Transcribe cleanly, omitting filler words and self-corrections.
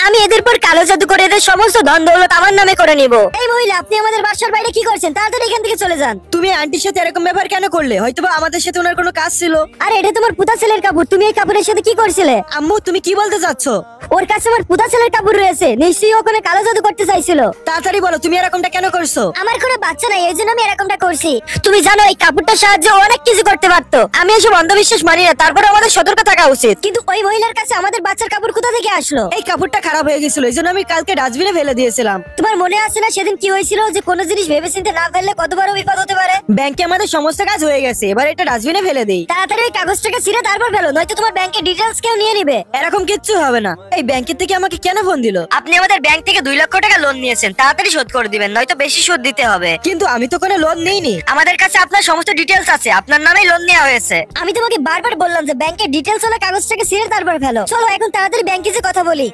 আমি এদের পর কালো জাদু করে এদের সমস্ত ধন দৌলত আমার নামে করে নিব। এই মহিলা, আপনি আমাদের বাসার বাইরে কি করছেন? তাড়াতাড়ি এখান থেকে চলে যান। তুমি আন্টির সাথে এরকম ব্যবহার কেন করলে? হয়তোবা আমাদের সাথে ওনার কোনো কাজ ছিল। আরে এটা তোমার পুতা ছেলের কাপড়, তুমি এই কাপড়ের সাথে কি করছিলে? আম্মু, তুমি কি বলতে চাচ্ছ? ওর কাছে আমার পুতা ছেলের কাপড় রয়েছে, নিশ্চয়ই ওখানে কালো জাদু করতে চাইছিল। তাড়াতাড়ি বলো, তুমি এরকমটা কেন করছো? আমার কোনো বাচ্চা নাই, এই জন্য আমি এরকমটা করছি। তুমি জানো এই কাপড়টার সাহায্যে অনেক কিছু করতে পারতো। আমি এসব অন্ধবিশ্বাস মানি না, তারপরে আমাদের সতর্ক থাকা উচিত। কিন্তু ওই মহিলার কাছে আমাদের বাচ্চার কাপড় কোথা থেকে আসলো? এই কাপড়টা খারাপ হয়ে গেছিল, এই জন্য আমি কালকে ডাস্টবিনে ফেলে দিয়েছিলাম। তোমার মনে আছে না সেদিন কি হয়েছিল, যে কোনো জিনিস ভেবেচিন্তে না ফেললে কত বড় বিপদ হতে পারে? ব্যাংকে আমাদের সমস্ত কাজ হয়ে গেছে, এবার এটা ডাস্টবিনে ফেলে দেই। তাড়াতাড়ি ওই কাগজটাকে ছিঁড়ে তারপর ফেলো, নয়তো তোমার ব্যাংকের ডিটেইলস কেউ নিয়ে নিবে। এরকম কিচ্ছু হবে না। এই ব্যাংকের থেকে আমাকে কেন ফোন দিল? আপনি আমাদের ব্যাংক থেকে 2 লক্ষ টাকা লোন নিয়েছেন, তাড়াতাড়ি শোধ করে দিবেন, নয়তো বেশি সুদ দিতে হবে। কিন্তু আমি তো কোনো লোন নেইনি। আমাদের কাছে আপনার সমস্ত ডিটেইলস আছে, আপনার নামেই লোন নেওয়া হয়েছে। আমি তোমাকে বারবার বললাম যে ব্যাংকের ডিটেইলস ওলা কাগজটাকে ছিঁড়ে তারপর ফেলো। চলো এখন তাড়াতাড়ি ব্যাংকে যে কথা বলি।